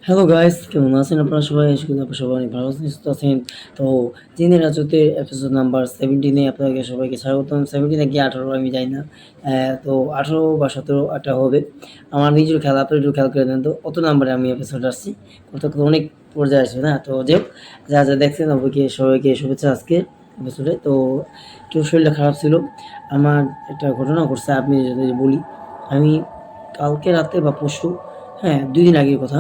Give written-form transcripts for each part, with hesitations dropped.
Hello guys, কেমন আছেন আপনারা সবাই? আশা করি আপনারা সবাই অনেক ভালো আছেন, সুস্থ আছেন। তো জিনের রাজত্বে এপিসোড নাম্বার 17 এ আপনাদের সবাইকে স্বাগতম। 17 নাকি 18 আমি জানি না। তো 18 বা 17 একটা হবে। আমার নিজের খেয়াল, আপনি একটু খেয়াল করে দেন তো কত নাম্বারে আমি এপিসোড আসছি। কত অনেক পর্যায়ে আসবে না? তো যাই হোক, যা দেখছেন সবাইকে শুভেচ্ছা আজকের এপিসোডে। তো একটু শরীরটা খারাপ ছিল। আমার একটা ঘটনা ঘটছে, আপনি যদি বলি। আমি কালকে রাতে বা পরশু, হ্যাঁ 2 দিন আগের কথা।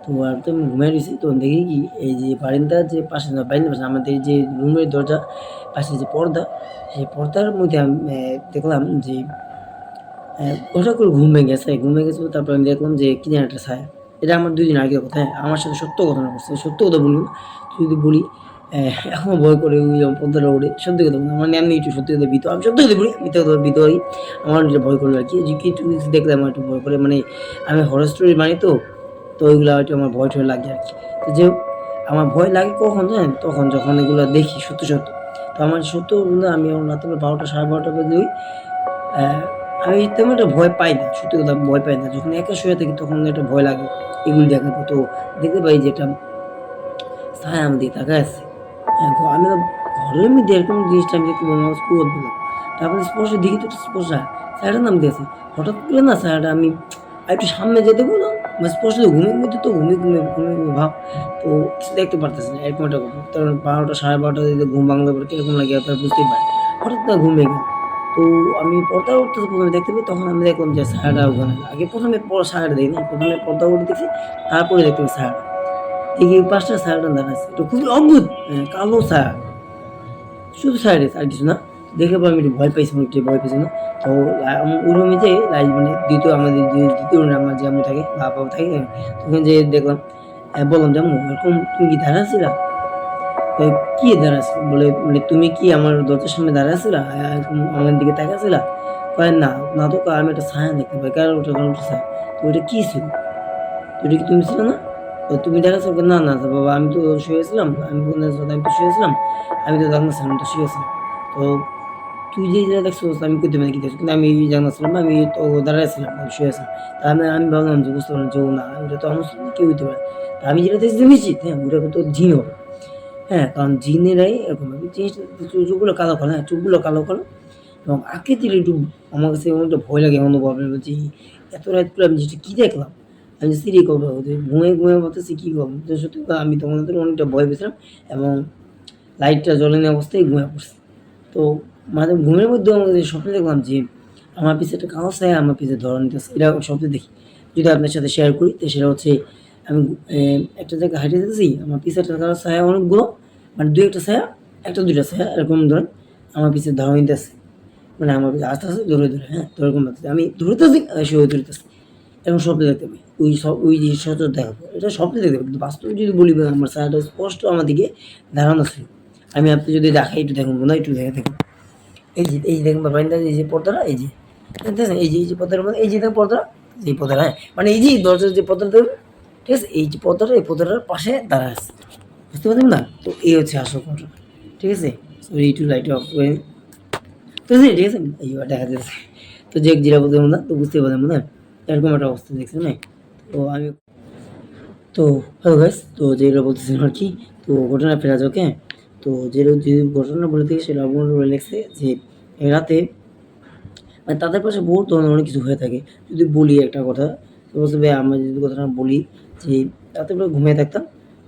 তো আর তো আমি ঘুমায় রইছি। তখন দেখি কি এই যে বারান্দার যে পাশে না বারান্দার পাশে আমাদের যে রুমের দরজা পাশে যে পর্দা, সেই পর্দার মধ্যে আমি দেখলাম যে হঠাৎ করে ঘুম ভেঙে গেছে। ঘুম ভেঙে গেছে তারপর আমি দেখলাম যে কি যেন একটা ছায়া। এটা আমার ২ দিন আগের কথা। হ্যাঁ, আমার সাথে সত্য ঘটনা ঘটছে। সত্য কথা বলব, যদি বলি এখনো ভয় করে ওই পর্দাটা উড়ে। সত্যি কথা বললাম, মানে আমি একটু সত্যি কথা ভীত। আমি সত্যি কথা বলি, মিথ্যা কথা ভীত হই। আমার যেটা ভয় করলো আরকি। যে কিছু দেখলে আমার একটু ভয় করে। মানে আমি হরর স্টোরি মানি তো। তো ওইগুলা হয়তো আমার ভয়-টয় লাগে আরকি। তো যাই হোক, আমার ভয় লাগে কখন জানেন? তখন যখন এগুলা দেখি সত্য। তো আমার সত্য বলতে আমি যখন রাত্রে ১২টা ১২:৩০ বাজে ওই অ্যা আমি তেমন একটা ভয় পাই না। সত্যি কথা ভয় পাই না। যখন একা শুয়ে থাকি তখন একটা ভয় লাগে এগুলি দেখার পর। তো দেখতে পাই যে একটা ছায়া আমার দিকে তাকায় আছে। হ্যাঁ, আমি তো ঘরের মধ্যে এরকম জিনিসটা আমি দেখতে পাবো খুব অদ্ভুত লাগে। তারপরে স্পষ্ট দেখি তো একটা স্পষ্ট ছায়াটার নাম দিয়েছে। হঠাৎ করে না ছায়াটা আমি আরেকটু সামনে যেতে বললাম, মানে স্পষ্ট ঘুমের মধ্যে তো ঘুমিয়ে ভাব। তো কিছু দেখতে পারতেছি না। এরকম একটা ঘটনা। কারণ ১২টা ১২:৩০ দিকে ঘুম ভাঙলে পরে কিরকম লাগে আপনারা বুঝতেই পারেন। হঠাৎ না ঘুম ভেঙে গেল। তো আমি পর্দা উঠতেছে ১ম এ দেখতে পাই, তখন আমি দেখলাম যে ছায়াটা ওখানে। আগে ১ম এ ছায়াটা দেখি নাই। ১ম এ পর্দা উঠে দেখছি, তারপরে দেখতে পাই ছায়াটা। দেখি পাঁচটা ছায়াটা দাঁড়ায় আছে। তো খুবই অদ্ভুত, কালো ছায়া। শুধু ছায়া আর কিছু না। দেখে পরে আমি একটু ভয় পাইছি, একটু ভয় পেয়েছি না। তো ওই রুমে যেয়ে মানে আমাদের ২য় রুমে আমার যে আম্মু থাকে বা বাবা থাকে, ওখানে যেয়ে দেখলাম। বললাম যে, "আম্মু এরকম তুমি কি দাঁড়ায় আছিলা?" কয়, "কি দাঁড়ায় আছি?" বলে, "মানে তুমি কি আমার দরজার সামনে দাঁড়ায় আছিলা? এরকম আমার দিকে তাকায় আছিলা?" কয়, না তো কয়, "আমি একটা ছায়া দেখতে পাই।" কয়, "ওটা ছায়া।" তো ওইটা কি ছিল? তো "ওইটা কি তুমি ছিলে না?" তো "তুমি দেখাচ্ছ?" "না বাবা, আমি তো শুয়েছিলাম।" আমি বললাম, "আমি তো শুয়েছিলাম। আমি তো জানতেছিলাম, আমি তো শুয়েছিলাম।" তো "তুই যে যেটা দেখছোস আমি কইতে পারি কি দেখছো?" কিন্তু আমি জানতেছিলাম না, আমি তো দাঁড়ায় ছিলাম, আমি শুয়ে আছিলাম। তা আমি ভাবলাম যে বুঝতে পারলাম যে ও না, ওটা তো আমার কেউ হইতে পারে। তা আমি যেটা দেখছি নিশ্চিত, হ্যাঁ, ওটা তো জিন হবে। হ্যাঁ, কারণ জিনেরাই এরকম হবে। জিনিসটা চোখগুলো কালো, হ্যাঁ, চোখগুলো কালো এবং আকৃতির একটু আমার কাছে এমন একটা ভয় লাগে অনুভব হয় যে এত রাত করে আমি জিনিসটা কি দেখলাম? আমি সিঁড়ি করবো ঘুমিয়ে ভাবতেছি কি করব? তো সত্যি কথা আমি তখন অনেকটা ভয় পেয়েছিলাম এবং লাইটটা জ্বলেনি অবস্থায় ঘুমায়ে পড়ছি। তো মানে ঘুমের মধ্যেও আমি স্বপ্নে দেখলাম যে আমার পিছে একটা কালো ছায়া আমার পিছে ধরা নিতেছে। এটা স্বপ্নে দেখি। যদি আপনার সাথে শেয়ার করি তো সেটা হচ্ছে আমি একটা জায়গায় হাঁইটে যাইতেছি। আমার পিছে একটা কালো ছায়া অনেকগুলো, মানে ২ ১ টা ছায়া, ১ টা ২ টা ছায়া এরকম ধরেন আমার পিছে ধরা নিতেছে। মানে আমার পিছে আস্তে ধরে, হ্যাঁ? তো এরকম লাগতেছে। আমি ধরতেছি, সেও ধরতেছে। এরকম স্বপ্নে দেখতে পাই। ওই জিনিসটা তো দেখা যায়। এটা স্বপ্নে দেখতে পাই। কিন্তু বাস্তবে যদি বলি আমার ছায়াটা স্পষ্ট আমার দিকে দাঁড়ানো ছিল। আমি আপনি যদি দেখাই একটু দেখুন, মনে হয় একটু দেখুন। এই যে দেখুন বারান্দার এই যে পর্দাটা, এই যে দেখতেছেন, এই যে পর্দার মধ্যে এই যে দেখুন পর্দা, এই পর্দাটা, হ্যাঁ? মানে এই যে দরজার যে পর্দাটা দেখুন, ঠিক আছে? এই যে পর্দাটা, এই পর্দাটার পাশে দাঁড়ায় আছে। বুঝতে পারলেন না? তো এই হচ্ছে আসল ঘটনা। ঠিক আছে? সো একটু লাইট অফ করে তো ঠিক আছে? এইবার দেখা যাচ্ছে। তো যে যেটা বলছিলাম না, তো বুঝতে পারলাম না? এরকম একটা অবস্থা দেখছেন, হ্যাঁ? তো আমি তো হ্যালো গাইস, তো যেটা বলতেছিলাম আরকি। তো ঘটনায় ফেরা যাক, হ্যাঁ? তো যে ঘটনা বলে থাকি সেটা আমার বলে লেগেছে যে রাতে মানে তাদের পাশে বহুত ধরনের অনেক কিছু হয়ে থাকে। যদি বলি একটা কথা, সাপোজ ভাই আমরা যদি কথাটা বলি যে রাতে বেলা ঘুমিয়ে থাকতাম।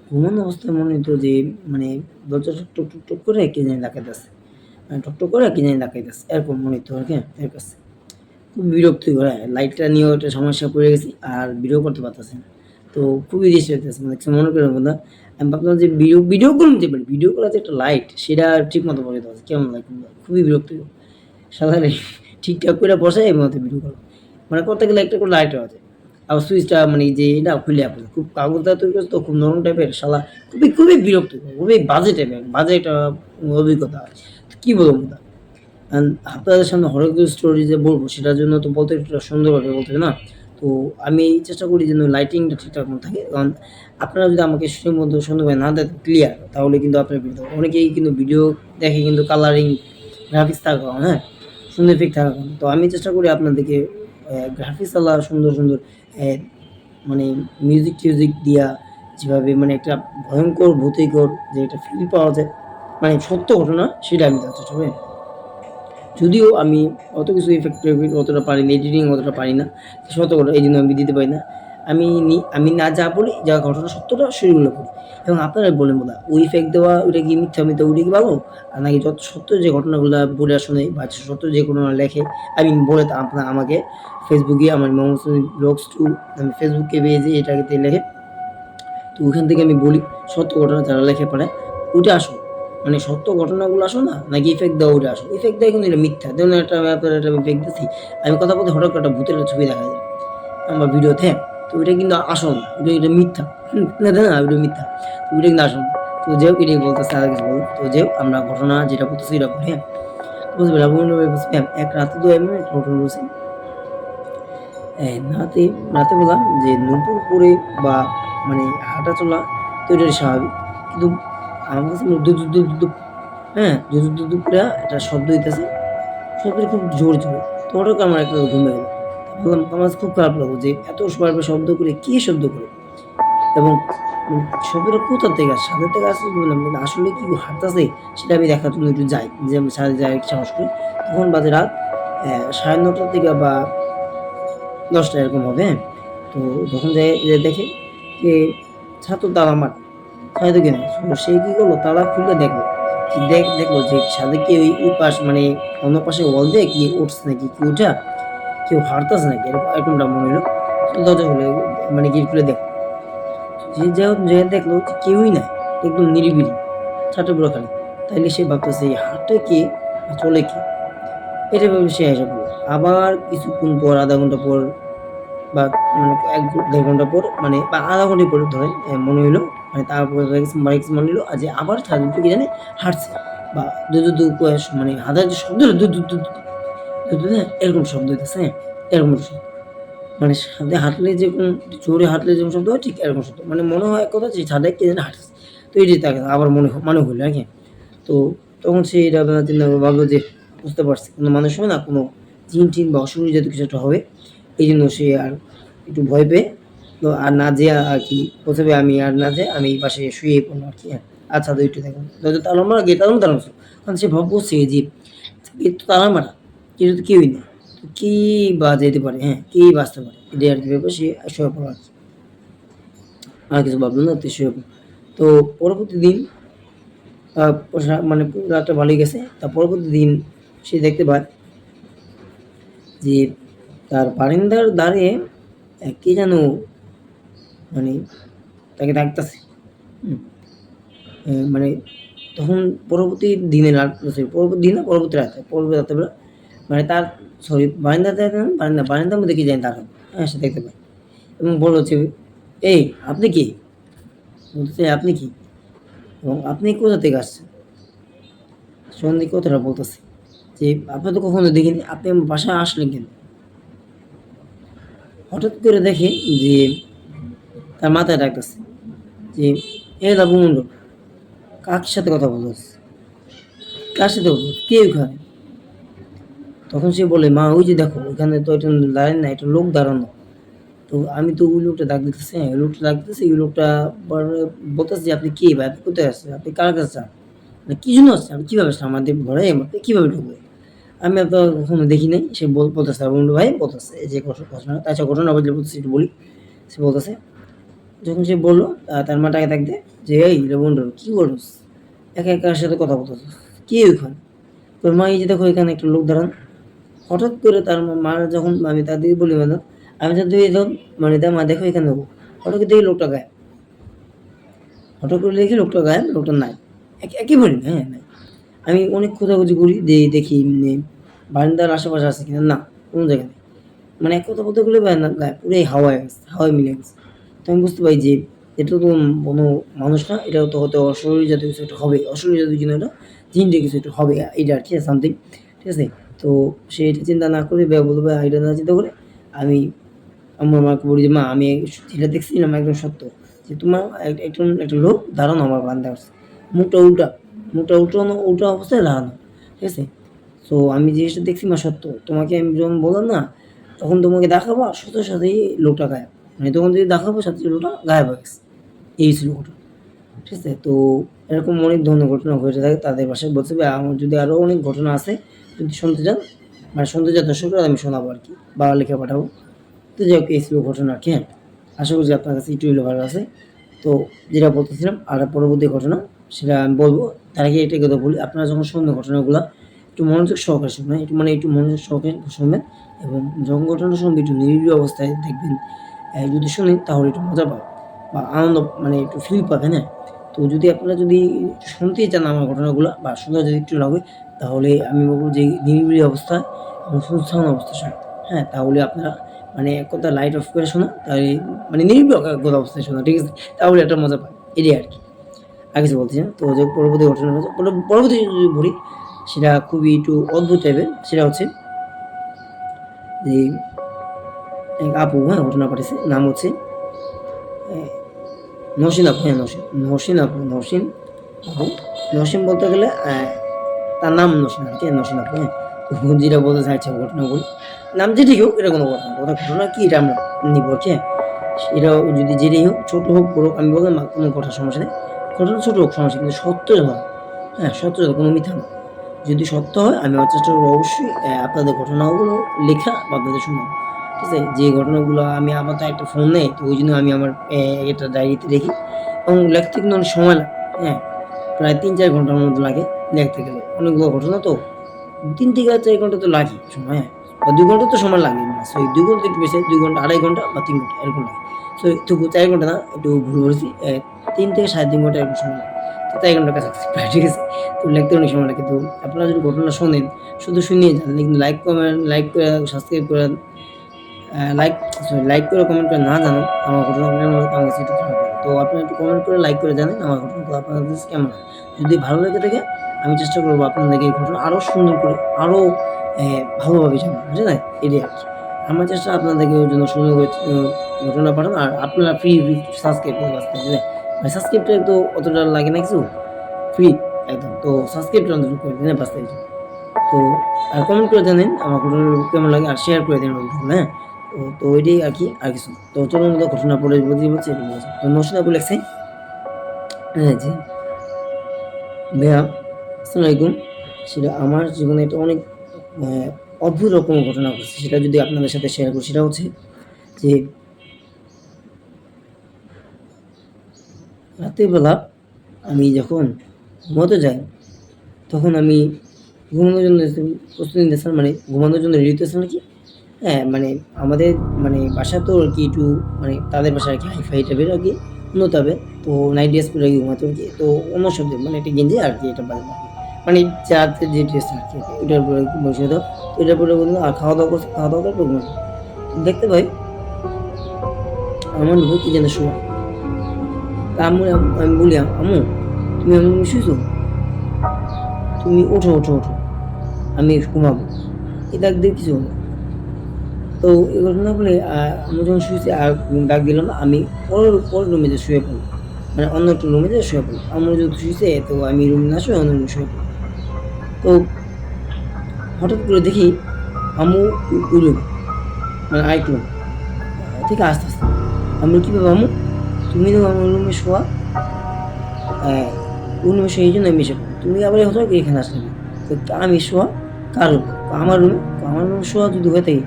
ঘুমানো অবস্থায় মনে হইতো যে মানে দরজাটা টুক করে কে জানি লাগাইতেছে। মানে টুক করে কে জানি লাগাইতেছে। এরকম মনে হইতো আরকি, হ্যাঁ? এর কাছে। খুব বিরক্তিকর, হ্যাঁ, লাইটটা নিয়েও একটা সমস্যায় পড়ে গেছি। আর ভিডিও করতে পারতেছি না। তো খুবই ডিস্টার্ব হইতেছে। মানে কিছু মনে করেন না। আমি ভাবলাম যে ভিডিও করুন যে ভিডিও করার যে একটা লাইট সেটা ঠিকমতো বসাইতে পারছি। কেমন লাগে খুবই বিরক্তিকর। শালারে ঠিকঠাক করে বসাই এর মধ্যে ভিডিও কল। মানে করতে গেলে একটা করে লাইট আছে। আবার সুইচটা মানে যে এটা খুলে ফেলে। খুব কাগজ দিয়ে তৈরি করেছে তো খুব নরম টাইপের শালা খুবই বিরক্তিকর। খুবই বাজে টাইপের। বাজে একটা অভিজ্ঞতা। কি বলবো না? আপনাদের সামনে হরর কিছু স্টোরি যে বলবো সেটার জন্য তো বলতে একটু সুন্দরভাবে বলতে হবে না? তো আমি চেষ্টা করি যেন লাইটিংটা ঠিকঠাক মতো থাকে। কারণ আপনারা যদি আমাকে সুন্দরভাবে না দেখেন ক্লিয়ার, তাহলে কিন্তু আপনার বিরক্ত হবে। অনেকেই কিন্তু ভিডিও দেখে কিন্তু কালারিং গ্রাফিক্স থাকা, হ্যাঁ? সুন্দর ইফেক্ট থাকা। তো আমি চেষ্টা করি আপনাদেরকে গ্রাফিক্স আলা সুন্দর অ্যা মানে মিউজিক টিউজিক দিয়া যেভাবে মানে একটা ভয়ঙ্কর ভূতিকর যে একটা ফিল পাওয়া যায়, মানে সত্য ঘটনা সেটা আমি দেওয়ার চেষ্টা করি। যদিও আমি অত কিছু ইফেক্ট অতটা পারি না, এডিটিং অতটা পারি না, সত্য কথা এই জন্য আমি দিতে পারি না। আমি না যা বলি, যা ঘটনা সত্যটা সেগুলো বলি এবং আপনারা বলেন বলা ওই ইফেক্ট দেওয়া ওইটা কি মিথ্যা মিথ্যা ওইটা কি ভালো, আর নাকি যত সত্য যে ঘটনাগুলো বলে শোনে বা সত্য যে ঘটনা লেখে আমি বলে তা আপনার আমাকে ফেসবুকে আমার মোহাম্মদ ব্লগস টু আমি ফেসবুকে পেয়েছি এটাকে লেখে, তো ওইখান থেকে আমি বলি সত্য ঘটনা যারা লেখে পারে ওইটা আসো, মানে সত্য ঘটনাগুলো আসো না নাকি ইফেক্ট দেওয়া ওইটা আসো, ইফেক্ট দেয় কিন্তু এটা মিথ্যা ধরুন একটা আমি আপনার একটা ইফেক্ট দিচ্ছি, আমি কথা বলতে হঠাৎ করে একটা ভূতের একটা ছবি দেখা যায় আমার ভিডিওতে, তো ওইটা কিন্তু আসল না, এটা মিথ্যা, না না ওইটা মিথ্যা, তো ওইটা কিন্তু আসল না। তো যে হোক এটাই বলতেছে আর কিছু বলুন, তো যে হোক আমরা ঘটনা যেটা বলতেছি এটা বলি। হ্যাঁ বুঝতে পারলাম এক রাতে তো এমন একটা ঘটনা বলছি, রাতে রাতে বললাম যে নুপুর পরে বা মানে হাঁটা চলা তো এটা স্বাভাবিক, কিন্তু আমার কাছে দুপ দুপ দুপ দুপ, হ্যাঁ দুপ দুপ দুপ করে একটা শব্দ হইতেছে, শব্দটা খুব জোরে জোরে, তো হঠাৎ করে আমার একটা ঘুমে গেল, বললাম আমার কাছে খুব খারাপ লাগলো যে এত বারবার শব্দ করে কে শব্দ করে এবং শব্দটা কোথা থেকে আসে, ছাদের থেকে আসছে বললাম কিন্তু আসলে কি হাঁটতেছে সেটা আমি দেখার জন্য একটু যাই, যে আমি ছাদে যাই সাহস করি, তখন বাজে রাত 9:30 থেকে বা 10টা এরকম হবে। হ্যাঁ তো যখন যে দেখে যে ছাদ তো তালা মারা, ছাদে কিনা, তো সে কি করলো তালা খুলে দেখলো, দেখলো যে ছাদে কি ওই পাশ মানে অন্য পাশে ওয়াল দিয়ে কি উঠছে নাকি, কি উঠা কেউ হারতাছে নাকি এরকমটা মনে হলো, তো দরজা খুলে মানে গেট খুলে দেখ, যে যে দেখলো যে কেউই নাই, একদম নিরিবিলি ছাদটা পুরো খালি, তাইলে সে ভাবতেছে এই হাটে কে চলে কি, এটা ভেবে সে এসে পড়লো। আবার কিছুক্ষণ পর আধা ঘন্টা পর বা মানে ১-১.৫ ঘন্টা পর মানে বা আধা ঘন্টা পরে ধরেন মনে হইলো মানে তারপরে মনে হইলো যে আবার ছাদের উপরে কি জানি হাঁটছে বা দু, দু, দু করে মানে হাঁটার যে শব্দ হলো দু, দু, দু, দু, দু, দু, হ্যাঁ, এরকম শব্দ হইতেছে, হ্যাঁ? এরকম একটা শব্দ। মানে ছাদে হাঁটলে যেরকম জোরে হাঁটলে যেরকম শব্দ হয় ঠিক এরকম শব্দ। মানে মনে হয় এক কথা যে ছাদে কে যেন হাঁটতেছে। তো এটাই তাকে আবার মনে হইলো আরকি। তো তখন সে এটা চিন্তা করে ভাবলো যে বুঝতে পারছে কোনো মানুষ হবে না, কোনো জিন-টিন বা অসুর জাতীয় কিছু একটা হবে। এইজন্য সে আর একটু ভয় পেয়ে তো আর না যেয়ে আরকি প্রথমে আমি আর না যেয়ে আমি এই পাশে শুয়েই পড়লাম আরকি, হ্যাঁ। আচ্ছা তো একটু দেখুন। দরজা তালা মারা, গেট তালা ছিল। কারণ সে ভাবছে যে গেট তো তালা মারা, গেটে তো কেউই নেই। তো কেই বা যেতে পারে, হ্যাঁ? কেই বাঁচতে পারে। এটাই আরকি ভেবে সে শুয়ে পড়ল আরকি। আর কিছু ভাবলো না, তো শুয়ে পড়ল। তো পরবর্তী দিন আ মানে রাতটা ভালোই গেছে। তার পরবর্তী দিন সে দেখতে পায় যে তার বারান্দার ধারে কে যেন মানে তাকে ডাকতাছে। হুম? মানে তখন পরবর্তী দিনের রাত সরি পরবর্তী দিন না পরবর্তী রাতে, পরবর্তী রাত্রেবেলা মানে তার সরি বারান্দাতে বারান্দার মধ্যে কি জানি তাকায়। হ্যাঁ? সে দেখতে পায় এবং বলল যে, "এই আপনি কে?" বলতেছে, "আপনি কি? এবং আপনি কোথা থেকে আসছেন?" সন্দিগ্ধ কথাটা বলতেছে যে, "আপনাকে তো কখনো দেখিনি। আপনি আমার বাসায় আসলেন কেন?" হঠাৎ করে দেখে যে তার মাথায় ডাকতেছে যে, "এ লাবু মন্ডল, কার সাথে কথা বলতেছিস? কার সাথে কথা বলছিস? কে ওখানে?" তখন সে বলে, "মা ওই যে দেখো ওইখানে তো একটা দাঁড়ায় না, একটা লোক দাঁড়ানো।" তো আমি তো ওই লোকটা ডাক দিতেছি, হ্যাঁ, ওই লোকটা ডাক দিতেছি, ওই লোকটা পরে বলতেছে যে, "আপনি কে ভাই? আপনি কোথায় আসছেন? আপনি কার কাছে চান? মানে কি জন্য আসছেন? আপনি কিভাবে আসছেন? আমাদের ঘরে আপনি কিভাবে ঢুকলেন?" আমি তো কখনো দেখি নাই। সে বলতেছে, বন্ধু ভাই বলতেছে এই যে ঘটনা আচ্ছা ঘটনা বলতে বলতেছি একটু বলি। সে বলতেছে, যখন সে বলল তার মা তাকে ডাক দেয় যে, "এই রে বন্ধু কি করছিস? একা, একা কার সাথে কথা বলতেছিস? কে ওইখানে?" তোর মা এই যে দেখো এখানে একটা লোক দাঁড়ানো। হঠাৎ করে তার মা যখন আমি তাদেরকে বলি ম্যাডাম, আমি যখন দিয়ে যখন মানে মা দেখো এখানে দেখো। হঠাৎ করে দেখি লোকটা গায়েব। হঠাৎ করে দেখি লোকটা গায়েব, লোকটা নাই। একেবারেই নাই, হ্যাঁ, নাই। আমি অনেক খোঁজাখুঁজি করি দেখি বারান্দার আশেপাশে আছে কিনা, না, কোনো জায়গায় নেই। মানে এক কথা বলতে গেলে বারান্দা গায়েব, পুরাই হাওয়ায় গেছে, হাওয়ায় মিলে গেছে। তো আমি বুঝতে পারি যে এটা তো কোনো মানুষ না, এটাও তো হয়তো অশরীরী জাতীয় কিছু একটা হবে। অশরীরী জাতীয় কিছু একটা জিন জাতীয় কিছু একটা হবে এইটা আরকি সামথিং। ঠিক আছে? তো সে এটা চিন্তা না করে বলবে এটা না চিন্তা করে আমি আমার মাকে বলি যে, "মা আমি যেটা দেখছিলাম একদম সত্য। যে তোমার একটা লোক দাঁড়ানো আমার বারান্দায় আসছে। মুখটা উল্টা, মুখটা উল্টা অবস্থায় দাঁড়ানো। ঠিক আছে? সো আমি জিনিসটা দেখছি মা সত্য। তোমাকে আমি যখন বললাম না, তখন তোমাকে দেখাবো আর সাথে সাথেই লোকটা গায়েব।" মানে তখন যদি দেখাবো সাথে লোকটা গায়েব হয়ে গেছে। এই ছিল ঘটনা, ঠিক আছে? তো এরকম অনেক ধরনের ঘটনা ঘটে থাকে তাদের বাসায়। বলছে ভাই আমার যদি আরও অনেক ঘটনা আছে, যদি শুনতে চান মানে শুনতে চান দর্শকরা, আমি শোনাবো আর কি, বা লিখে পাঠাবো। তো যাই হোক এই ছিল ঘটনা আর কি। হ্যাঁ, আশা করছি আপনার কাছে একটু হলেও ভালো আছে। তো যেটা বলতেছিলাম আর পরবর্তী ঘটনা সেটা আমি বলবো, তার আগে একটা কথা বলি, আপনারা যখন শুনবেন ঘটনাগুলো একটু মনোযোগ সহকারে শুনবেন, একটু মনোযোগ সহকারে শুনবেন, এবং যখন ঘটনা শুনবেন একটু নিরিবিলি অবস্থায় দেখবেন। যদি শুনেন তাহলে একটু মজা পাবেন বা আনন্দ মানে একটু ফিল পাবেন। হ্যাঁ, তো যদি আপনারা যদি শুনতেই চান আমার ঘটনাগুলো বা শোনা যদি একটু লাগে, তাহলে আমি বলবো যে নিরিবিলি অবস্থায় এবং সুনসান অবস্থায় শোনেন। হ্যাঁ, তাহলে আপনারা মানে এক কথা লাইট অফ করে শোনা, তাহলে মানে নিরিবিলি অবস্থায় শোনা, ঠিক আছে? তাহলে একটা মজা পায়, এটাই আর কি। আর কিছু বলতেছি না। তো যে পরবর্তী ঘটনা হচ্ছে, পরবর্তী যদি বলি সেটা খুবই একটু অদ্ভুত টাইপের। সেটা হচ্ছে যে এক আপু, হ্যাঁ, ঘটনা পাঠিয়েছে। নাম হচ্ছে নওশিন আপু। হ্যাঁ, নওশিন আপু, নওশিন বলতে গেলে তার নাম নওশিন আর কি, নওশিন আপু। হ্যাঁ, তো যেটা বলতে চাইছে ঘটনা বলি, নাম যেটাই হোক এটা কোনো ঘটনা কি এটা আমরা নিব আর কি। হ্যাঁ, এটাও যদি যেটাই হোক, ছোট হোক বড় হোক, আমি বললাম কোনো কথা সমস্যা নেই। ঘটনা ছোট হোক সমস্যা, কিন্তু সত্য হয়। হ্যাঁ, সত্য কোনো মিথ্যা না। যদি সত্য হয় আমি আমার চেষ্টা করবো অবশ্যই আপনাদের ঘটনাগুলো লেখা বা আপনাদের শোনাবো, ঠিক আছে? যে ঘটনাগুলো আমি আমার তো একটা ফোন নেই, তো ওই জন্য আমি আমার এটা ডায়েরিতে লিখি, এবং লিখতে কিন্তু অনেক সময় লাগে। হ্যাঁ, প্রায় ৩-৪ ঘন্টার মতো লাগে লিখতে গেলে, অনেকগুলো ঘটনা তো ৩ থেকে ৪ ঘন্টা তো লাগে সময়। হ্যাঁ, বা ২ ঘন্টা তো সময় লাগে না, সো ২ ঘন্টা একটু বেশি, ২ ঘন্টা ২.৫ ঘন্টা বা ৩ ঘন্টা এরকম লাগে। সো তবু ৪ ঘন্টা না, একটু ভুল বলেছি, ৩ থেকে ৩.৫ ঘন্টা এরকম সময় লাগে। তো ৪ ঘন্টার কাছাকাছি প্রায়, ঠিক আছে? তো লিখতে অনেক সময় লাগে। কিন্তু আপনারা যদি ঘটনা শোনেন, শুধু শুনিয়ে যান, কিন্তু লাইক কমেন্ট, লাইক করে সাবস্ক্রাইব করেন, লাইক করে কমেন্ট করে না জানান আমার ঘটনাগুলো, আমার কাছে একটু খারাপ লাগে। তো আপনারা একটু কমেন্ট করে লাইক করে জানান আমার ঘটনাগুলো আপনাদের কাছে কেমন হয়। যদি ভালো লেগে থাকে আমি চেষ্টা করবো আপনাদেরকে এই ঘটনা আরও সুন্দর করে, আরও ভালোভাবে জানান, বুঝলেন? এটাই আর কি। আমার চেষ্টা আপনাদেরকে ওই জন্য সুন্দর করে ঘটনা পাঠানো, আর আপনারা ফ্রি সাবস্ক্রাইব করে বাঁচতে, বুঝলেন? মানে সাবস্ক্রাইবটা তো অতটা লাগে না কিছু, ফ্রি একদম। তো সাবস্ক্রাইবটা অন্তত করে দিন বাঁচতে। তো আর কমেন্ট করে জানেন আমার ঘটনা কেমন লাগে, আর শেয়ার করে দিন আমার ভিডিওগুলো। হ্যাঁ, তো ওইটাই আর কি, আর কিছু না। তো চলুন আমাদের ঘটনা পরে বলছি এরকম আছে। তো নসিনা আপু লেখছে, হ্যাঁ, জি ভাইয়া আসসালামু আলাইকুম। সেটা আমার জীবনে একটা অনেক আহ, অদ্ভুত রকম ঘটনা ঘটছে, সেটা যদি আপনাদের সাথে শেয়ার করি। সেটা হচ্ছে যে রাতের বেলা আমি যখন ঘুমাতে যাই, তখন আমি ঘুমানোর জন্য প্রস্তুতি নিতেছিলাম, মানে ঘুমানোর জন্য রেডি হতেছিলাম নাকি। হ্যাঁ, মানে আমাদের মানে বাসা তো আর কি একটু মানে তাদের বাসা আর কি হাই-ফাই টাইপের আর কি, উন্নত হবে। তো নাইট ড্রেস পরে আর কি ঘুমাতো আর কি। তো অন্য শব্দে মানে একটা গেঞ্জি আর কি, এটা বাদে আরকি। মানে যাদের যে ড্রেস আর কি ওইটার উপরে বসে যেত। তো এটার পরে বলল আর খাওয়া-দাওয়া করছে, খাওয়া-দাওয়া করে পরে ঘুমাতো। দেখতে পাই আমার বউ কি যেন শোয়া। তা আমি বলি, "আম্মু তুমি এমন করে শুইছো? তুমি ওঠো, ওঠো, ওঠো। আমি ঘুমাবো।" এই ডাক দিয়ে কিছু হলো না। তো এই ঘটনা বলে আমি যখন শুয়েছি আর ডাক দিল না, আমি পরের রুমে যেয়ে শুয়ে পড়লাম। মানে অন্য একটা রুমে যেয়ে শুয়ে পড়লাম। আম্মু যেহেতু শুইছে, তো আমি রুমে না শুয়ে অন্য রুমে শুয়ে পড়লাম। তো হঠাৎ করে দেখি আম্মু ওই রুমে, মানে আরেক রুম থেকে আসতেছে। আমি বলি, "কি ব্যাপার আম্মু? তুমি না আমার রুমে শোয়া? ওই রুমে শুয়ে এই জন্য আমি এসে পড়লাম। তুমি আবার হঠাৎ করে এখানে আসলে কেন?" তো আমি শোয়া কার রুমে? আমার রুমে। আমার রুমে শোয়া যদি হয়ে থাকে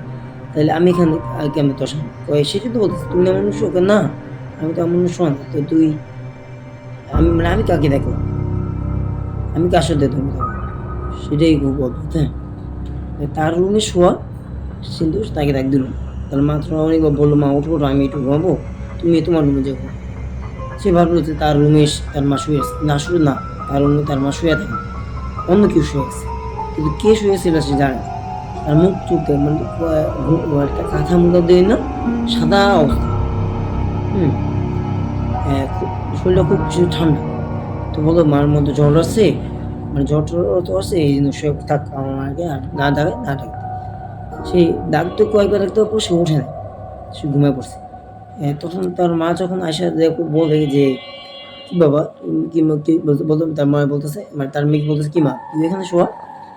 তাহলে আমি এখানে কেমনে তোর সামনে? কয় সেটাই তো বলতেছি, তুমি এমন শোয়া? কয় না, আমি তো এমন শোয়া না। তো তুই মানে আমি কাকে দেখলাম? আমি কার সাথে তুমি দেখলাম? সেটাই খুব অদ্ভুত। হ্যাঁ, তার রুমে শোয়া, কিন্তু তাকে ডাক দিল না। তার মা তো অনেকবার বলল, "মা ওঠো, ওঠো, আমি একটু ঘুমাবো। তুমি তোমার রুমে যাও।" সে ভাবলো যে তার রুমে তার মা শুয়ে আছে। না, আসলে না, তার রুমে তার মা শুয়ে থাকে না। অন্য কেউ শুয়ে আছে। কিন্তু কে শুয়েছিল সে জানে না। তার মুখ চোখ মানে একটা কাঁথা মুড়া দিয়ে না, সাদা অবস্থা। হুম, খুব শরীরটা খুব কিছু ঠান্ডা। তো বললো মার মধ্যে জ্বর আছে, মানে জ্বর টর তো আছে, এই জন্য শুয়ে থাক, আমার মাকে আর না ডাকে না ডাকে। সে ডাকতে কয়েকবার ডাকতে পর সে ওঠে না, সে ঘুমায় পড়ছে। তখন তার মা যখন আইসা দেখো বলে যে, "কি বাবা কি কি বলতো?" তার মা বলতেছে, মানে তার মেয়েকে বলতেছে, "কি মা তুই এখানে শোয়া?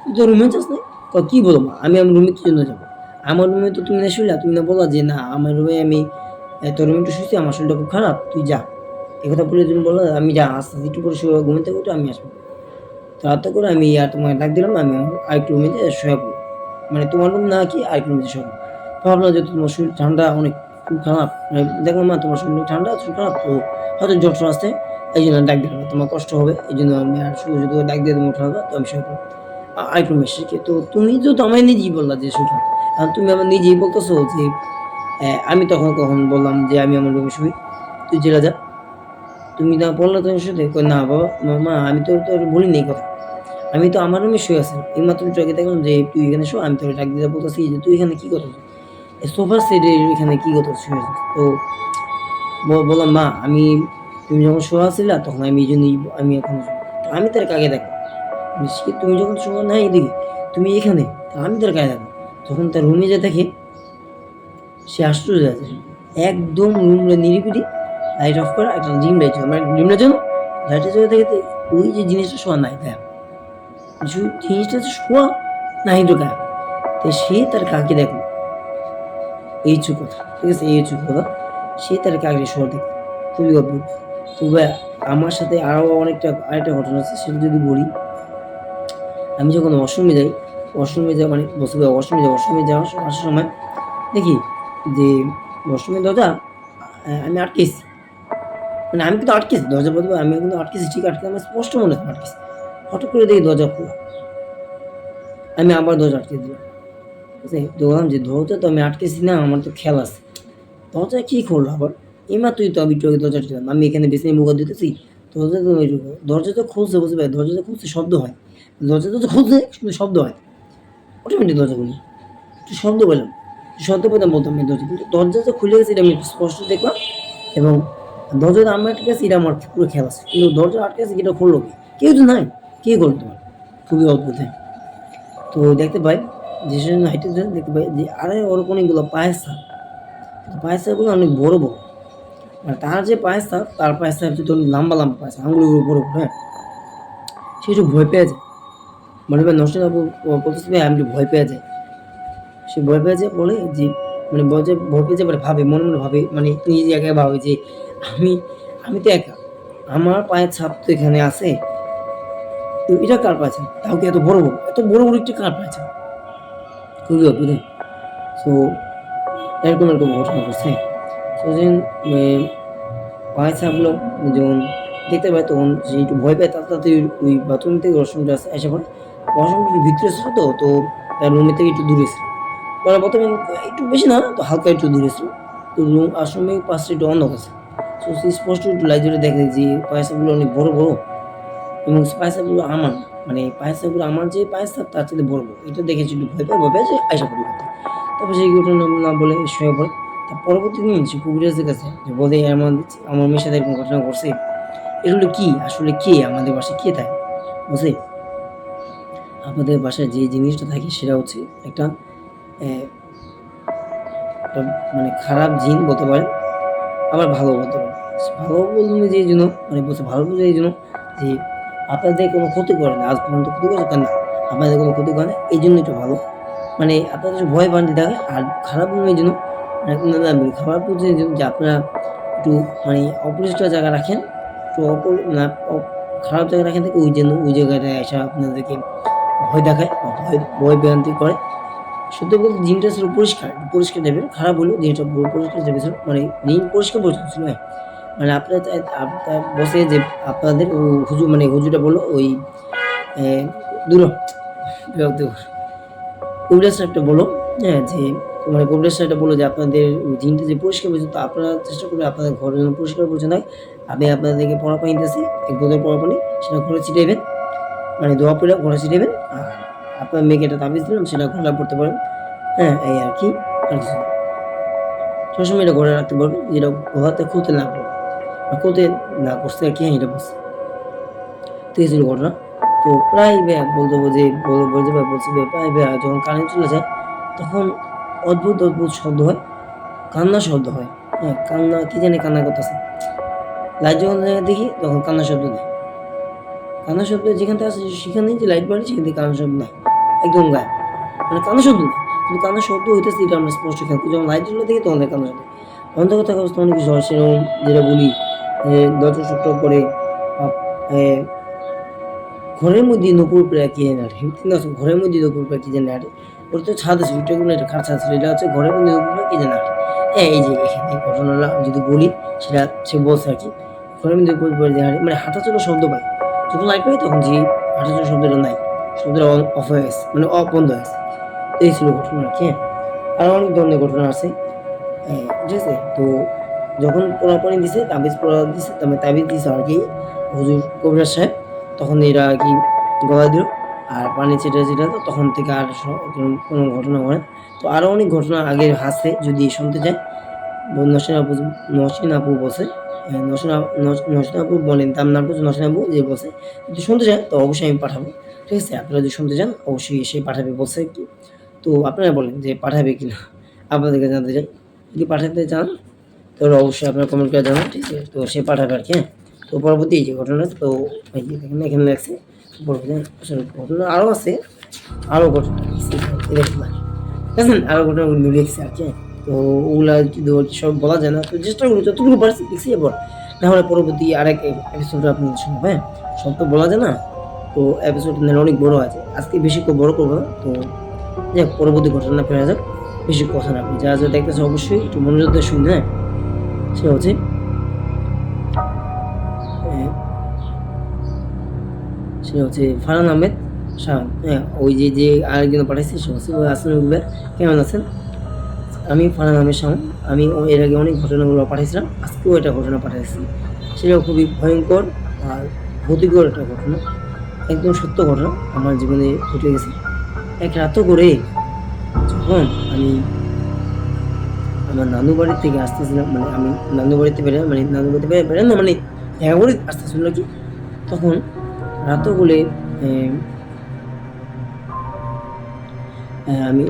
তুই তো রুমে যাস নাই?" কয়, "কি বলো মা? আমি আমার রুমে কি জন্য যাবো? আমার রুমে তো তুমি না শুইলা? তুমি না বললা যে না আমার রুমে আমি তোর রুমে একটু শুয়েছি, আমার শরীরটা খুব খারাপ, তুই যা। এই কথা বলে তুমি বললো আমি যা আস্তে আস্তে একটু পরে ঘুমে থেকে উঠে আমি আসবো। তো রাত করে আমি আর তোমাকে ডাক দিলাম, আমি আরেকটু রুমে যেয়ে শুয়ে পড়ি, মানে তোমার রুম না কি আরেকটু রুমে শুয়ে পড়ি। তো ভাবলাম যে তোমার শরীর ঠান্ডা অনেক, খুব খারাপ, মানে দেখলাম না তোমার শরীর ঠান্ডা, শরীর খারাপ, তো হয়তো জ্বর টর আসছে, এই জন্য ডাক দিলাম, তোমার কষ্ট হবে এই জন্য আমি আর শুধু শুধু ডাক দিয়ে তুমি উঠা তো আমি শুয়ে পড়ি। আরেকটু রুমে এসে তো তুমি তো আমায় নিজেই বললা যে শুয়ে পড়ো। আর তুমি আমার নিজেই বলতেছো যে আমি তখন কখন বললাম যে আমি আমার রুমে শুই, তুই জেলা যা। তুমি না বললা তোমার সাথে, না বাবা মা আমি তো তোর বলিনি এই কথা, আমি তো আমার রুমে শুয়ে আছি, এইমাত্র একটু আগে দেখলাম যে তুই এখানে শো, আমি তোর ডাক দিয়ে বলতেছি যে তুই এখানে কি করছিস, সোফা সেটের এখানে কি করছিস শুয়ে আছিস। তো বললাম মা আমি, তুমি যখন শোয়া ছিলা তখন আমি এই জন্যই আমি এখন আমি তার কাকে দেখো, তুমি যখন শোয়া নাই এদিকে তুমি এখানে, আমি তার কাকে দেখো। তখন তার রুমে যে দেখে সে আশ্চর্য আছে, একদম রুমটা নিরিবিলি, লাইট অফ করা, একটা ডিম লাইট, মানে ডিম লাইট জন্য লাইটের জন্য দেখে ওই যে জিনিসটা শোয়া নাই গায়ে, জিনিসটা শোয়া নাই তো গায়ে। তো সে তার কাকে দেখলো, এই হচ্ছে কথা, ঠিক আছে, এই হচ্ছে কথা, সে তার কাকে শোয়া দেখে, খুবই অদ্ভুত। তো ভাই আমার সাথে আরও আরেকটা ঘটনা আছে, সেটা যদি বলি, আমি যখন ওয়াশরুমে যাই, মানে বসে ওয়াশরুমে যাওয়ার আসার সময় দেখি যে ওয়াশরুমের দরজা আমি আটকেছি, মানে আমি কিন্তু আটকেছি দরজা বলতে আমি কিন্তু আটকেছি, ঠিক আটকে আমার স্পষ্ট মনে হচ্ছে আটকেছি। হঠাৎ করে দেখি দরজা খোলা, আমি আবার দরজা আটকে দিলাম, দেখলাম যে দরজা তো আমি আটকেছি না, আমার তো খেয়াল আছে, দরজা কি করলো আবার, তুই তো আমি একটু আগে দরজা আটকে, আমি এখানে বেশি মুখ দিতেছি, দরজা তো খুলছে, বুঝতে পারি দরজা তো খুলছে, শব্দ হয়, দরজা তো খুলছে শুধু শব্দ হয়, অটোমেটিক দরজা খুলি, একটু শব্দ পেলাম, শব্দ পেতাম বলতাম আমি দরজা, কিন্তু দরজা তো খুলে গেছে এটা আমি স্পষ্ট দেখলাম, এবং দরজা আমি আটকে গেছে এটা আমার পুরো খেয়াল আছে, কিন্তু দরজা আটকে গেছে এটা খুললো কি, কেউ তো নাই, কে করলো তোমার, খুবই অদ্ভুত। হ্যাঁ, তো দেখতে পাই যে হাইটে দেখতে পাই যে আরে ওরকম অনেকগুলো পায়েসাগুলো অনেক বড় বড়, আর তার যে পায়েসা, তার পায়েসা হচ্ছে তো লম্বা লম্বা পায়েসা, আঙুলগুলো বড় বড়। হ্যাঁ, সে একটু ভয় পেয়ে যায়, মনে হয় নষ্ট বলতেছে আমি একটু ভয় পেয়ে যাই, সে ভয় পেয়ে যায় বলে যে, মানে ভয় পেয়ে যায় বলে ভাবে, মনে মনে ভাবে, মানে নিজে একা ভাবে যে আমি আমি তো একা, আমার পায়ের ছাপ তো এখানে আছে, তো এটা কার পায়ের ছাপ, তাও কি এত বড় বড় একটু কার পায়ের ছাপ, খুবই অদ্ভুত। তো এরকম ঘটনা ঘটছে। তো যেন পায়ের ছাপগুলো যখন দেখতে পায় তখন সে একটু ভয় পায়, তাড়াতাড়ি ওই বাথরুম থেকে ওয়াশরুমটা এসে পড়ে, ওয়াশরুমটা একটু ভিতরে ছিল, তো তার রুমের থেকে একটু দূরে ছিল, পরে প্রথমে একটু বেশি না তো হালকা একটু দূরে ছিল, তো রুম আশ্রমে পাশে একটু অন্ধকার আছে, তো সে স্পষ্ট একটু লাইট জ্বলে দেখে যে পায়েসাগুলো অনেক বড় বড়, এবং পায়েসাগুলো আমার না, মানে পায়েসাগুলো আমার যে পায়েসা তার সাথে বড় বড়, এটা দেখেছি একটু ভয় পেয়ে যে আয়সা পড়ি করতে, তারপর সেই ঘটনা না বলে শুয়ে পড়ে। তার পরবর্তী দিন সে কবিরাজের কাছে যে বলে আমার মেয়ের সাথে এরকম ঘটনা ঘটছে, এগুলো কি আসলে কে আমাদের বাসায় কে থাকে, বুঝলি আপনাদের বাসায় যে জিনিসটা থাকে সেটা হচ্ছে একটা একটা মানে খারাপ জিন বলতে পারেন, আবার ভালো বলতে পারেন। ভালো বলুন যে এই জন্য, মানে বলছে ভালো বলতে এই জন্য যে আপনাদের কোনো ক্ষতি করে না, আজ পর্যন্ত ক্ষতি করেছে না, আপনাদের কোনো ক্ষতি করে না, এই জন্য একটু ভালো, মানে আপনাদের ভয় বান্ধি থাকে। আর খারাপ বলুন এই জন্য, মানে খারাপ বলতে এই জন্য যে আপনারা একটু মানে অপরিষ্কার জায়গা রাখেন, একটু খারাপ জায়গা রাখেন থেকে ওই জন্য ওই জায়গাটায় এসে আপনাদেরকে ভয় দেখায় বা ভয় ভ্রান্তি করে। সত্যি বলতে জিমটা ছিল পরিষ্কার টাইপের, খারাপ হলেও জিনিসটা পরিষ্কার টাইপের ছিল, মানে জিম পরিষ্কার পরিচ্ছন্ন ছিল। হ্যাঁ, মানে আপনার বসে যে আপনাদের হুজুরটা বললো ওই দূর কবিরাজ সাহেবটা বললো, হ্যাঁ, যে মানে কবিরাজ সাহেবটা বললো যে আপনাদের জিনটা যে পরিষ্কার পরিচ্ছন্ন, তো আপনারা চেষ্টা করবেন আপনাদের ঘরের জন্য পরিষ্কার পরিচ্ছন্ন হয়। আমি আপনাদেরকে পড়া পানি দিতেছি, এক বোতল পড়া পানি, সেটা ঘরে ছিটাইবেন, মানে দোয়া পড়ে ঘরে ছিটাইবেন, আর আপনার মেয়েকে একটা তাবিজ দিলাম সেটা ঘরে পড়তে পারেন। হ্যাঁ, এই আর কি, আর কিছু না। সবসময় এটা ঘরে রাখতে পারবেন, যেটা ঘোরাতে খুলতে না পারবে, খুলতে না করছে আর কি। হ্যাঁ, এটা বলছে, তো এই ছিল ঘটনা। তো প্রায় বলতে যে বলছে প্রায় যখন কারেন্ট চলে যায় তখন অদ্ভুত শব্দ হয়, কান্না শব্দ হয়। হ্যাঁ, কান্না, কি জানি কান্না করতেছে, লাইট যখন দেখি তখন কান্না শব্দ নেই, কান্না শব্দ যেখান থেকে আসে সেখানেই যে লাইট বাড়ি সেখান থেকে কান্না শব্দ নাই, একদম গায়ে, মানে কান্না শব্দ নেই, কিন্তু কান্না শব্দ হইতেছে এটা আমরা স্পষ্ট খেয়াল করি, যখন লাইট জ্বলে দেখি তখন কান্না শব্দ। অন্ধকার থাকা অবস্থায় অনেক কিছু হয়, সেরকম যেটা বলি দরজা চকচক করে আপ এ ঘরের মধ্যে নুপুর প্রায় কে জানে আটে। ঠিক আছে? ঘরের মধ্যে নুপুর প্রায় কি জানি আটে। ওটা তো ছাদ আছে, ওইটা কোনো একটা খাট ছাদ ছিল। এটা হচ্ছে ঘরের মধ্যে নুপুর প্রায় কে জানি আটে। হ্যাঁ, এই যে এখানে ঘটনাটা যদি বলি সেটা সে বলছে আরকি। ঘরের মধ্যে নুপুর প্রায় যে হাঁটে মানে হাঁটাচলার শব্দ পাই। যখন লাইট পাই তখন যে হাঁটাচলার শব্দটা নাই। শব্দটা অফ হয়ে গেছে। মানে বন্ধ হয়ে গেছে। এই ছিল ঘটনা আরকি, হ্যাঁ? আরো অনেক ধরনের ঘটনা আছে। ঠিক আছে? তো যখন পোড়াপানি দিছে, তাবিজ পড়া দিছে, তাবিজ দিছে আরকি হুজুর কবিরাজ সাহেব। তখন এরা আরকি গলায় দিল। আর পানি ছিটায় তখন থেকে আর কোনো ঘটনা হয় না। তো আরো অনেক ঘটনা আগের আছে যদি শুনতে চান। নসীন আপু বলছে। নসীন আপু বলেন, তার নামটা হচ্ছে নসীন আপু যে বলছে। যদি শুনতে চান তো অবশ্যই আমি পাঠাবো। ঠিক আছে? আপনারা যদি শুনতে চান অবশ্যই সে পাঠাবে বলছে আরকি। তো আপনারা বলেন যে পাঠাবে কিনা? আপনাদের কাছে জানতে চাই। যদি পাঠাতে চান তাহলে অবশ্যই আপনারা কমেন্ট করে জানান, ঠিক আছে? তো সে পাঠাবে আরকি, হ্যাঁ? তো পরবর্তী এই যে ঘটনা তো এই যে দেখেন এখানে লেখছে। পরবর্তী আসলে ঘটনা আরো আছে। আরো ঘটনা লিখছি দেখলাম। বুঝলেন? আরো ঘটনাগুলো লিখছি আরকি, হ্যাঁ? তো ওগুলা যদি সব বলা যায় না। তো চেষ্টা করি যতটুকু পারছি লিখছি এবার। না হলে পরবর্তী আরেক এপিসোডে আপনাদের শোনাবো, হ্যাঁ? সব তো বলা যায় না। তো এপিসোড অনেক বড় আছে। আজকে বেশি বড় করব না। তো যাক পরবর্তী ঘটনা ফেরা যাক। বেশি কথা না বলি। যারা দেখতেছে অবশ্যই একটু মনোযোগ দিয়ে শুনবেন, হ্যাঁ? সেটা হচ্ছে এ সেটা হচ্ছে ফারহান আহমেদ শাওন। হ্যাঁ, ওই যে আরেকজন পাঠাইছে সে হচ্ছে আসসালামু আলাইকুম, কেমন আছেন? আমি ফারহান আহমেদ শাওন। আমি এর আগে অনেক ঘটনাগুলো পাঠাইছিলাম। আজকেও একটা ঘটনা পাঠাইছি। সেটাও খুবই ভয়ংকর আর ভীতিকর একটা ঘটনা। একদম সত্য ঘটনা আমার জীবনে ঘটে গেছে। এক রাত করে যখন আমি আমার নানু বাড়ি থেকে আসতেছিলাম, মানে আমি নানু বাড়িতে নানু বাড়িতে বেড়ানো মানে দেখা করে আসতেছিল আরকি। তখন রাতে বলে আমি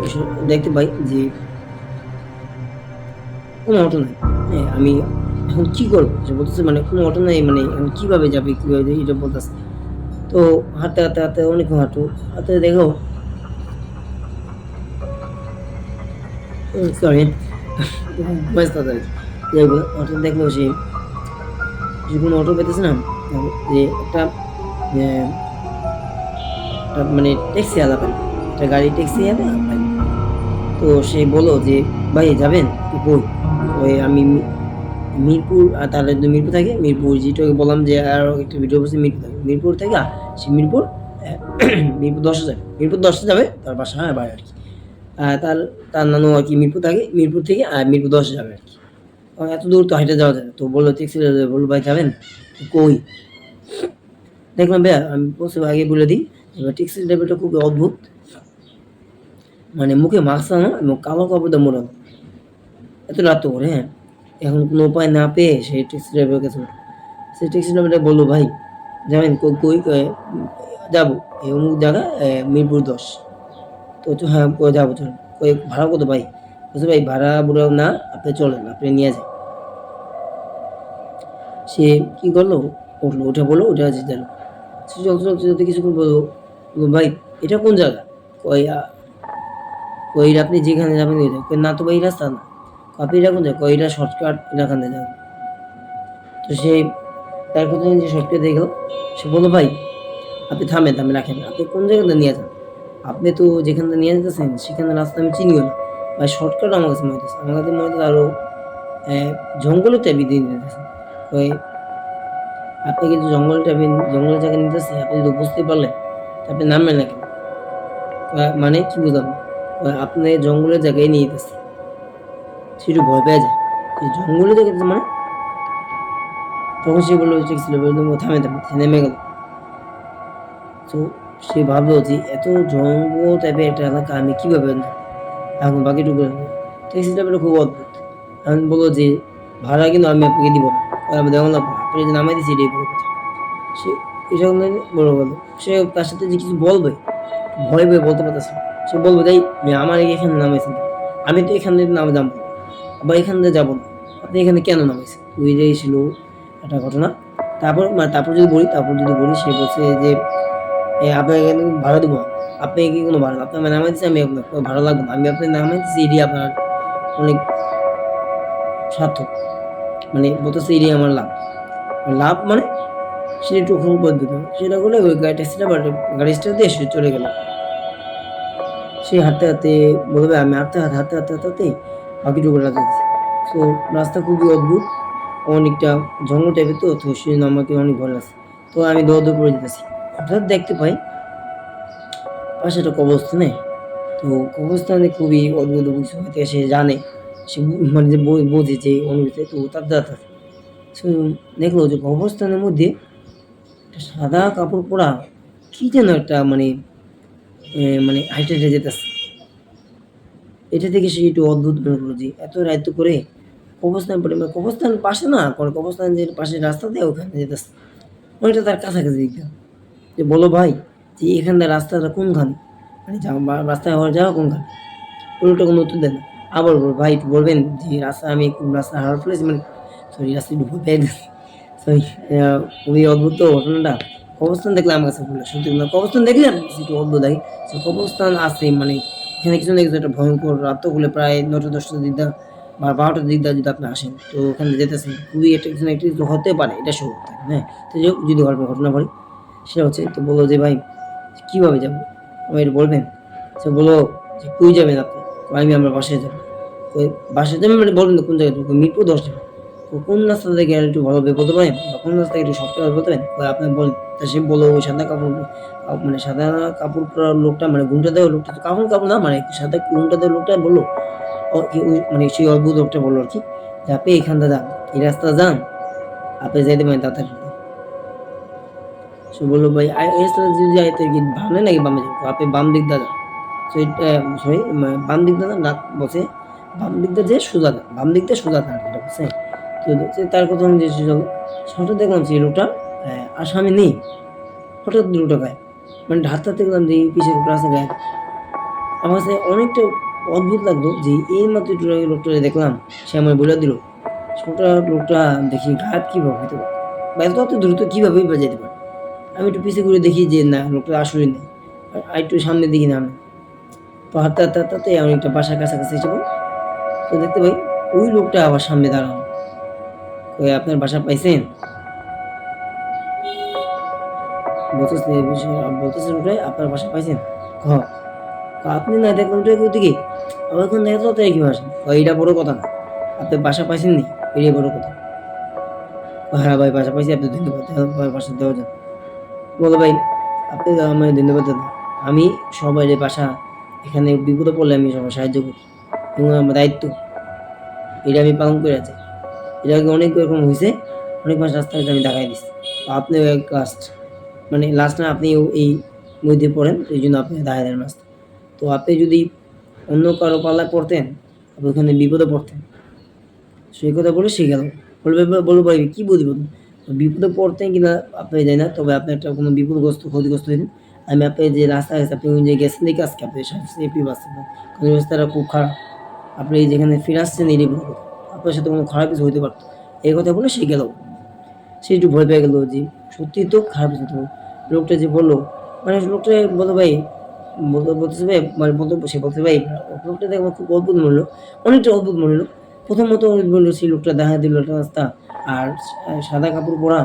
দেখতে পাই যে কোনো অটো নাই। হ্যাঁ, আমি এখন কি করব? সে বলতেছে মানে কোনো অটো নাই মানে এখন কিভাবে যাবে? কিভাবে যাবে? এটা বলতেছে। তো হাঁটতে অনেকক্ষণ হাঁটো। হাঁটতে দেখো সরি ভয়েস তাড়াতাড়ি। যাই হোক হঠাৎ দেখলো সে কোনো অটো পেতেছে না। যে একটা এ মানে ট্যাক্সি আলা পাইল। একটা গাড়ি ট্যাক্সি আলা পাইল। তো সে বলল যে, "ভাই যাবেন?" কই? ওই আমি মিরপুর তার যদি মিরপুর থাকে, মিরপুর যেটাকে বললাম যে আরো একটা ভিডিও করছি মিরপুর থেকে। মিরপুর থেকে সে মিরপুর অ্যা মিরপুর ১০ এ যাবে। মিরপুর ১০ এ যাবে তার বাসা, হ্যাঁ, বাড়ি আরকি। তার তার নানু আরকি মিরপুর থাকে। মিরপুর থেকে মিরপুর ১০ এ যাবে আরকি। এত দূর তো হাইটা যাওয়া যায় না। তো বলল ট্যাক্সি বলল, "ভাই যাবেন?" কই? দেখলাম ভাইয়া আমি প্রথমে আগে বলে দিই, এবার ট্যাক্সি ড্রাইভারটা খুবই অদ্ভুত। মানে মুখে মাস্ক লাগানো এবং কালো কাপড় দিয়ে মোড়ানো। এত রাত করে, হ্যাঁ? এখন কোনো উপায় না পেয়ে সে ট্যাক্সি ড্রাইভারের কাছে উঠল। সে ট্যাক্সি ড্রাইভারটা বলল, "ভাই যাবেন কই?" কয়, "যাবো এই অমুক জায়গা মিরপুর ১০।" তো বলছে, "হ্যাঁ, যাবো চলেন।" কয়, "ভাড়া কত ভাই?" বলছে, "ভাই ভাড়া-বুড়া না, আপনি চলেন, আপনি নিয়ে যান।" সে কি করলো? উঠলো, উঠে বলল, উঠে যেতে গেল। সে চলতে কিছুক্ষণ বলল, "ভাই এটা কোন জায়গা?" কয়, কই আপনি যেখানে যাবেন ওই জায়গা। কই না তো ভাই এই রাস্তা না। আপনি এটা কোন জায়গা? কয় এটা শর্টকাট এখানে যাবেন। তো সে তার কথা অনুযায়ী শর্টকাটে গেল। সে বলল, "ভাই আপনি থামেন, রাখেন। আপনি কোন জায়গাতে নিয়ে যান? আপনি তো যেখানে নিয়ে যেতেছেন সেখানে রাস্তা আমি চিনিও না। ভাই শর্টকাট আমার কাছে মনে হইতেছে। আমার কাছে মনে হইতেছে আরো অ্যা জঙ্গলের টাইপের দিয়ে দিতেছেন।" কয়, "আপনি কিন্তু জঙ্গলের জায়গায় নিতেছি। আপনি যদি বুঝতে পারলেন তা আপনি নামবেন না কেন?" "মানে কি বুঝলাম না?" কয়, "আপনি জঙ্গলের জায়গায় নিয়ে যেতেছি।" সে একটু ভয় পেয়ে যায়। যে জঙ্গলে জায়গাতে মানে? তখন সে বলল ট্যাক্সি ড্রাইভার থামেন। সে নেমে গেল। তো সে ভাবলো যে এত জঙ্গল টাইপের একটা এলাকা আমি কিভাবে নামবো? এখন বাকিটুকু ট্যাক্সি ড্রাইভারটা খুব অদ্ভুত। এখন বলল যে, "ভাড়া কিন্তু আমি আপনাকে দিব না। আমি দেওয়া লাগবে না। আপনি যে নামায় দিছি এটাই বড় কথা।" সে এটা শুনে বড় কথা। সে তার সাথে যে কিছু বলবে, ভয় পেয়ে বলতে পারতেছে না। সে বলবে, "এই মেয়ে আমার এখানে নামাইছেন কেন? আমি তো এখান দিয়ে নামা যাবো না বা এখান দিয়ে যাবো না। আপনি এখানে কেন নামাইছেন?" তো এটাই ছিল একটা ঘটনা। তারপর যদি বলি সে বলছে যে, আপনাকে কিন্তু ভাড়া দিব না। আপনি কি কোনো ভাড়া আপনি আমায় নামায় দিছেন আমি আপনার ভাড়া লাগবে না। আমি আপনাকে নামায় দিছি এটি আপনার অনেক সার্থক, মানে বলতেছে এটাই আমার লাভ। লাভ মানে সে একটু খুব পদ্ধতি সেটা করলে ওই গাড়ি স্টার্ট দিয়ে সে চলে গেল। সে হাঁটতে হাঁটতে বলবে আমি হাঁটতে হাঁটতে হাঁটতে হাঁটতে হাঁটতে হাঁটতে বাকিটুকু রাস্তা যাচ্ছি। সো রাস্তা খুবই অদ্ভুত, অনেকটা জঙ্গল টাইপের, তো সেই জন্য আমাকে অনেক ভয় লাগছে। তো আমি দৌড় করে যেতেছি, হঠাৎ দেখতে পাই পাশে একটা কবরস্থানে। তো কবরস্থানে খুবই অদ্ভুত কিছু হইতে সে জানে, সে মানে যে বোঝে যে অনুভূতি, তো তার দাদা সে দেখলো যে কবরস্থানের মধ্যে একটা সাদা কাপড় পরা কি যেন একটা মানে মানে হাইটে হেঁটে যেতেছে। এটা থেকে সে একটু অদ্ভুত মনে করলো যে এত রাত করে কবরস্থান পড়ে, মানে কবরস্থান পাশে না, কারণ কবরস্থান যে পাশে রাস্তা দেয় ওখানে যেতেছে, অনেকটা তার কাছাকাছি দিকটা। যে বলো ভাই যে এখান থেকে রাস্তাটা কোনখানে, মানে রাস্তায় হওয়ার যাওয়া কোনখানে? উল্টো কোনো উত্তর দেন না। আবার বলবো ভাই একটু বলবেন যে রাস্তা আমি কোন রাস্তা হারার ফেলেছি, মানে সরি রাস্তা একটু ভুল পেয়ে গেছি। সরি, খুবই অদ্ভুত তো ঘটনাটা। কবরস্থান দেখলে আমার কাছে ভুল সত্যি না, কবরস্থান দেখলে আমার কাছে একটু অদ্ভুত লাগে। তো কবরস্থান আছে মানে এখানে কিছু না কিছু একটা ভয়ঙ্কর রাত হলে প্রায় ৯টা ১০টার দিকটা বা ১২টার দিকটা যদি আপনি আসেন, তো ওখানে যেতেছেন খুবই একটা কিছু না একটা কিছু হতে পারে, এটা সত্য। হ্যাঁ, তো যাই হোক, যদি ঘটনা বলি সেটা হচ্ছে, তো বললো যে ভাই কিভাবে যাবো, আমায় একটু বলবেন? সে বললো যে কই যাবেন আপনি? আমি আমার বাসায় যাবো। কই বাসায় যাবেন মানে বলবেন তো কোন জায়গায় যাবেন? মিরপুর ১০ যাবেন। কোন রাস্তা থেকে গেলে একটু ভালোভাবে বলতে পারেন? বা কোন রাস্তা থেকে একটু শর্টকাট বলতে পারেন? কয় আপনি বলেন। তা সে বলল ওই সাদা কাপড় মানে সাদা কাপড় পরা লোকটা, মানে ঘুমটা দেওয়া লোকটা, তো কাপড় না, মানে সাদা ঘুমটা দেওয়া লোকটা বলল, কি ওই মানে সেই অদ্ভুত লোকটা বলল আরকি যে, "আপনি এখানটা যান, এই রাস্তা যান, আপনি যাইতে পারেন তাড়াতাড়ি।" সে বলল, "ভাই এই রাস্তা যদি যাই তাহলে কি ডানে নাকি বামে যাবো?" আপনি বাম দিক দিয়ে যান। সো সরি, বাম দিক দিয়ে যান, না বলছে বাম দিক দিয়ে যেয়ে সোজা যান। বাম দিক দিয়ে সোজা যান এটা বলছে। তো সে তার কথা অনুযায়ী সে চলল। হঠাৎ দেখলাম যে লোকটা আসামি নেই। হঠাৎ লোকটা গায়েব। মানে হাঁটতে, হাঁটতে দেখলাম যে পিছের লোকটা আছে গায়েব। আমার কাছে অনেকটা অদ্ভুত লাগলো যে এইমাত্র একটু আগে লোকটারে দেখলাম, সে আমায় বইলা দিল। হঠাৎ লোকটা দেখি গায়েব কিভাবে হইতে পারে? বা এত দ্রুত কিভাবেই বা যেতে পারে? আমি একটু পিছে ঘুরে দেখি যে না, লোকটা আসলেই নেই। আরেকটু সামনের দিকে নামলাম। তো হাঁটতে, হাঁটতে, হাঁটতে, হাঁটতে আমি একটা বাসার কাছাকাছি এসে পড়ি। তো দেখতে পাই ওই লোকটা আবার সামনে দাঁড়ানো। কই আপনার বাসা পাইছেন? বলতেছে বলতেছে লোকটা, আপনার বাসা পাইছেন? হ। আপনি না দেখলাম ওটা ওদিকে। ওখান থেকে তো কি আসেন? এইটা বড় কথা না। আপনি বাসা পাইছেন নি? এটাই বড় কথা। হ্যাঁ ভাই বাসা পাইছি, আপনি ধন্যবাদ। বাসা দেওয়া যান। বলে ভাই আপনি আমায় ধন্যবাদ দেন। আমি সবাইরে বাসা, এখানে বিপদে পড়লে আমি সবার সাহায্য করি। এবং আমার দায়িত্ব এটা আমি পালন করে যাচ্ছি। এর আগে অনেক এরকম হইছে। অনেক মাস রাস্তাঘাটে আমি দেখাই দিছি। তো আপনিও এক লাস্ট, মানে লাস্ট না, আপনিও এই মধ্যে পড়েন। তো এইজন্য আপনি দাঁড়ায় দেন রাস্তায়। তো আপনি যদি অন্য কারো পাল্লায় পড়তেন, আপনি ওখানে বিপদে পড়তেন। সেই কথা বলে সে গেল। বলল ভাই কি বিপদ? বিপদে পড়তেন কিনা আপনি জানি না। তবে আপনি একটা কোনো বিপদগ্রস্ত ক্ষতিগ্রস্ত হইতেন। আমি আপনি যে রাস্তায় আছে আপনি ওই যে গেছেন দেখে আজকে আপনি সেফলি বাঁচতেন না। কারণ এই রাস্তাটা খুব খারাপ। আপনি যেখানে ফিরে আসছেন এটাই বড় কথা। আপনার সাথে কোনো খারাপ কিছু হইতে পারত। এই কথা বলে সে গেল। সে একটু ভয় পেয়ে গেল যে সত্যিই তো খারাপ কিছু হতো। লোকটা যে বলল, মানে লোকটা বলল ভাই, বলতেছে ভাই, মানে সে বলছে ভাই, লোকটা দেখে আমার খুব অদ্ভুত মনে হলো। অনেকটা অদ্ভুত মনে হলো। প্রথমত বলল সেই লোকটা দেখা দিল একটা রাস্তা, আর সাদা কাপড় পরা,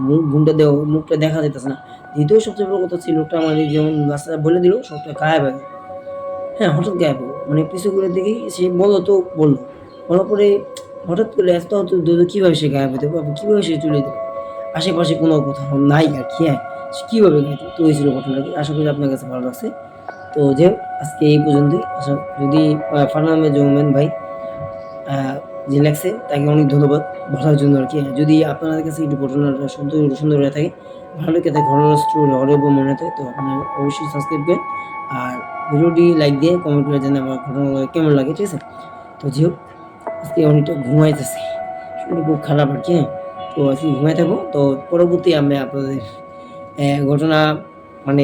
মুখ ঘুমটা দেওয়া, মুখটা দেখা যাইতেছে না। দ্বিতীয় সবচেয়ে বড় কথা ছিল লোকটা আমার যেমন রাস্তাটা বলে দিল, সবটা গায়েব হয়ে গেল। হ্যাঁ, হঠাৎ গায়েব হলো। মানে পিছু ঘুরে দেখি সে বলল তো বলল। বলার পরে হঠাৎ করে এত দ্রুত কিভাবে সে গায়েব হতে পারবে? কিভাবে সে চলে যেতে পারে? আশেপাশে কোনো কোথাও নাই আরকি, হ্যাঁ। সে কিভাবে গায়েব হলো? তো এই ছিল ঘটনাটি। আশা করি আপনার কাছে ভালো লাগছে। তো যাই হোক, আজকে এই পর্যন্তই। যদি ফারহান আহমেদ জুমা ভাই আ যে লেখছে তাকে অনেক ধন্যবাদ বলার জন্য আরকি। যদি আপনাদের কাছে একটু ঘটনাটা সুন্দর হয়ে থাকে, ভালো লেগে থাকে, ঘটনার স্টোরি হরর মনে হয়ে থাকে, তো আপনারা অবশ্যই সাবস্ক্রাইব করবেন। আর ভিডিওটি লাইক দিয়ে কমেন্ট করে জানাবেন আমার ঘটনাগুলো কেমন লাগে, ঠিক আছে? তো যাই হোক, আজকে অনেকটা ঘুমাইতেছি। শরীরটা খুব খারাপ আরকি, হ্যাঁ? তো আজকে ঘুমায়ে থাকবো। তো পরবর্তী আমি আপনাদের ঘটনা মানে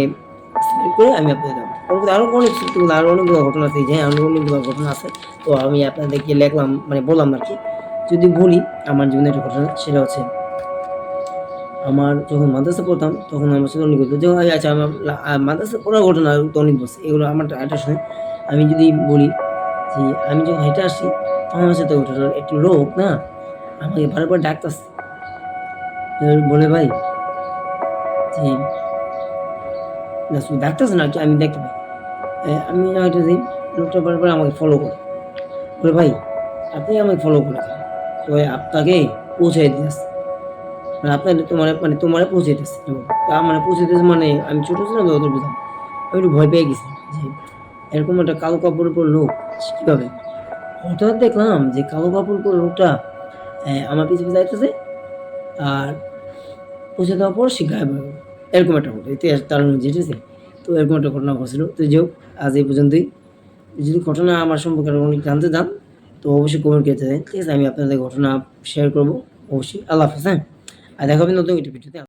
সিলেক্ট করে আমি আপনাদের দেখাবো। পরবর্তী আরো অনেক সত্যি আরো অনেকগুলো ঘটনা আছে, হ্যাঁ, আরো অনেকগুলো ঘটনা আছে। তো আমি আপনাদেরকে লেখলাম, মানে বললাম আরকি। যদি বলি আমার জীবনের একটা ঘটনা, সেটা হচ্ছে আমার যখন মাদ্রাসা পড়তাম তখন আমার সাথে অনেক ঘটতো। যেমন আচ্ছা আমার মাদ্রাসা পড়ার ঘটনা তো অনেক বলছি। এগুলো আমার আরেকটা শোনেন। আমি যদি বলি যে আমি যখন হেঁটে আসি, তো ফার্মেসিতে ওঠার একটি লোক না আমাকে বারবার ডাকতেছে, বলে ভাই যে না শুধু ডাকতেছে না কি আমি দেখতে পাই, আমি হাঁটতেছি, লোকটা বারবার আমাকে ফলো করে, বলে ভাই আপনি আমাকে ফলো করে কেন? তো আপনাকে পৌঁছাই দিতেছে, মানে আপনার তোমারে পৌঁছাইতেছে, মানে পৌঁছাইতেছে মানে আমি ছোট ছিলাম তো অত বুঝলাম, আমি একটু ভয় পেয়ে গেছি যে এরকম একটা কালো কাপড় পরে লোক কিভাবে। হঠাৎ দেখলাম যে কালো কাপড় পরে লোকটা আমার পিছে পিছে যাইতেছে, আর পৌঁছে দেওয়ার পর সে গায়েব হয়ে গেল। এরকম একটা ঘটনা ইতিহাস তার জিতেছে। তো এরকম একটা ঘটনা ঘটছিল। তো যাই হোক আজ এই পর্যন্তই। যদি ঘটনা আমার সম্পর্কে আরো অনেক জানতে চান তো অবশ্যই কমেন্ট করতে দেন, ঠিক আছে? আমি আপনাদের ঘটনা শেয়ার করবো অবশ্যই। আল্লাহ হাফেজ, হ্যাঁ? আর দেখা হবে নতুন একটা ভিডিওতে।